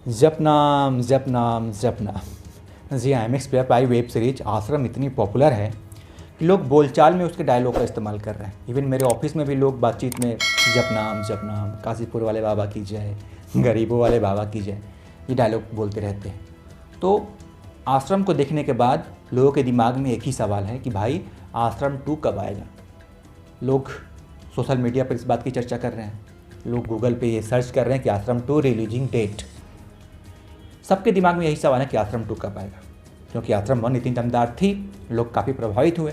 जप नाम जप नाम जप नाम। जी हाँ, MX प्लेयर पाई वेब सीरीज आश्रम इतनी पॉपुलर है कि लोग बोलचाल में उसके डायलॉग का इस्तेमाल कर रहे हैं। इवन मेरे ऑफिस में भी लोग बातचीत में जप नाम काशीपुर वाले बाबा की जय, गरीबों वाले बाबा की जय, ये डायलॉग बोलते रहते हैं। तो आश्रम को देखने के बाद लोगों के दिमाग में एक ही सवाल है कि भाई आश्रम 2 कब आएगा। लोग सोशल मीडिया पर इस बात की चर्चा कर रहे हैं, लोग गूगल पे ये सर्च कर रहे हैं कि आश्रम 2 रिलीजिंग डेट। सबके दिमाग में यही सवाल है कि आश्रम 2 कब आएगा, क्योंकि आश्रम 1 इतनी दमदार थी, लोग काफ़ी प्रभावित हुए।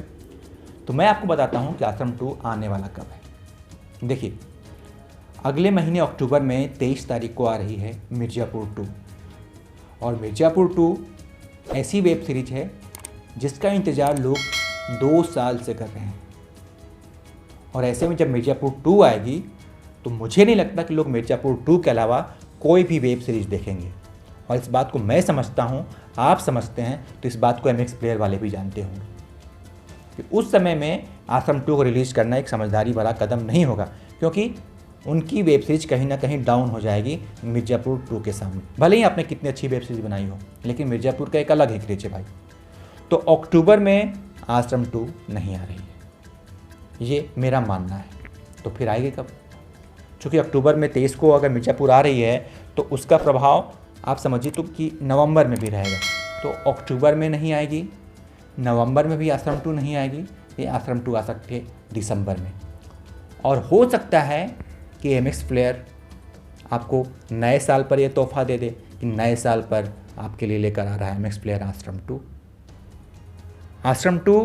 तो मैं आपको बताता हूँ कि आश्रम 2 आने वाला कब है। देखिए, अगले महीने अक्टूबर में 23 तारीख को आ रही है मिर्ज़ापुर 2। और मिर्ज़ापुर 2 ऐसी वेब सीरीज है जिसका इंतज़ार लोग 2 साल से कर रहे हैं। और ऐसे में जब मिर्ज़ापुर 2 आएगी तो मुझे नहीं लगता कि लोग मिर्ज़ापुर 2 के अलावा कोई भी वेब सीरीज़ देखेंगे। और इस बात को मैं समझता हूँ, आप समझते हैं, तो इस बात को MX प्लेयर वाले भी जानते होंगे कि उस समय में आश्रम 2 को रिलीज़ करना एक समझदारी वाला कदम नहीं होगा, क्योंकि उनकी वेब सीरीज कहीं ना कहीं डाउन हो जाएगी मिर्ज़ापुर 2 के सामने। भले ही आपने कितनी अच्छी वेब सीरीज बनाई हो, लेकिन मिर्ज़ापुर का एक अलग ही क्रेज है भाई। तो अक्टूबर में आश्रम 2 नहीं आ रही है, ये मेरा मानना है। तो फिर आएगी कब? चूँकि अक्टूबर में 23 को अगर मिर्ज़ापुर आ रही है तो उसका प्रभाव आप समझिए तो कि नवंबर में भी रहेगा। तो अक्टूबर में नहीं आएगी, नवंबर में भी आश्रम 2 नहीं आएगी, ये आश्रम 2 आ सकती है दिसंबर में। और हो सकता है कि MX प्लेयर आपको नए साल पर ये तोहफा दे दे कि नए साल पर आपके लिए लेकर आ रहा है MX प्लेयर आश्रम 2। आश्रम 2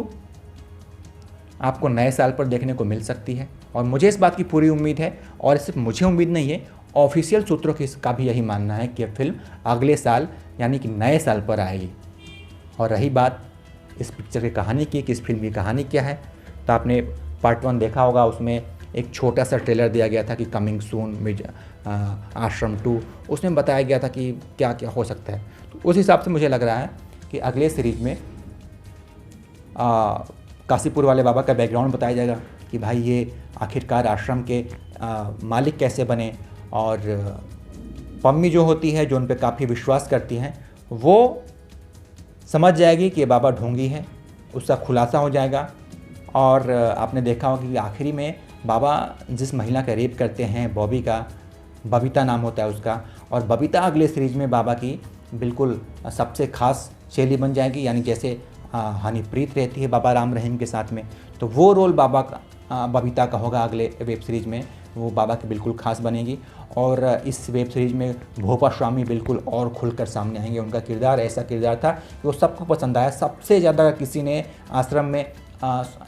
आपको नए साल पर देखने को मिल सकती है, और मुझे इस बात की पूरी उम्मीद है। और सिर्फ मुझे उम्मीद नहीं है, ऑफिशियल सूत्रों का भी यही मानना है कि यह फिल्म अगले साल यानी कि नए साल पर आएगी। और रही बात इस पिक्चर की कहानी की कि इस फिल्म की कहानी क्या है, तो आपने पार्ट 1 देखा होगा, उसमें एक छोटा सा ट्रेलर दिया गया था कि कमिंग सून आश्रम 2। उसमें बताया गया था कि क्या क्या हो सकता है। तो उस हिसाब से मुझे लग रहा है कि अगले सीरीज में काशीपुर वाले बाबा का बैकग्राउंड बताया जाएगा कि भाई ये आखिरकार आश्रम के मालिक कैसे बने। और पम्मी जो होती है, जो उन पर काफ़ी विश्वास करती हैं, वो समझ जाएगी कि ये बाबा ढोंगी है, उसका खुलासा हो जाएगा। और आपने देखा होगा कि आखिरी में बाबा जिस महिला का रेप करते हैं, बॉबी का, बबीता नाम होता है उसका, और बबीता अगले सीरीज में बाबा की बिल्कुल सबसे खास सहेली बन जाएगी, यानी जैसे हनीप्रीत रहती है बाबा राम रहीम के साथ में, तो वो रोल बाबा का बबीता का होगा अगले वेब सीरीज़ में, वो बाबा की बिल्कुल खास बनेगी। और इस वेब सीरीज़ में भोपा स्वामी बिल्कुल और खुलकर सामने आएंगे। उनका किरदार ऐसा किरदार था कि वो सबको पसंद आया। सबसे ज़्यादा किसी ने आश्रम में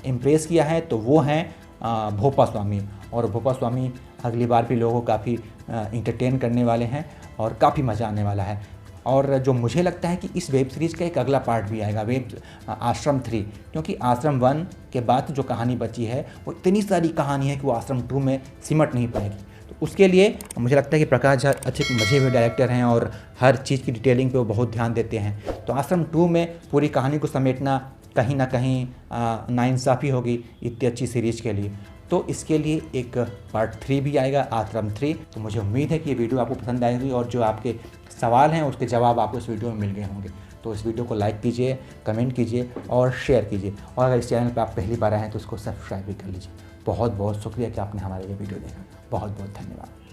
इम्प्रेस किया है तो वो हैं भोपा स्वामी। और भोपा स्वामी अगली बार भी लोगों को काफ़ी इंटरटेन करने वाले हैं और काफ़ी मज़ा आने वाला है। और जो मुझे लगता है कि इस वेब सीरीज़ का एक अगला पार्ट भी आएगा, आश्रम 3, क्योंकि आश्रम 1 के बाद जो कहानी बची है वो इतनी सारी कहानी है कि वो आश्रम 2 में सिमट नहीं पाएगी। तो उसके लिए मुझे लगता है कि प्रकाश झा अच्छे मजे हुए डायरेक्टर हैं और हर चीज़ की डिटेलिंग पे वो बहुत ध्यान देते हैं। तो आश्रम 2 में पूरी कहानी को समेटना कहीं ना कहीं नाइंसाफ़ी होगी इतनी अच्छी सीरीज़ के लिए। तो इसके लिए एक पार्ट 3 भी आएगा, आश्रम 3। तो मुझे उम्मीद है कि ये वीडियो आपको पसंद आएगी और जो आपके सवाल हैं उसके जवाब आपको इस वीडियो में मिल गए होंगे। तो इस वीडियो को लाइक कीजिए, कमेंट कीजिए और शेयर कीजिए। और अगर इस चैनल पर आप पहली बार आए हैं तो उसको सब्सक्राइब भी कर लीजिए। बहुत बहुत शुक्रिया कि आपने हमारा ये वीडियो देखा। बहुत बहुत धन्यवाद।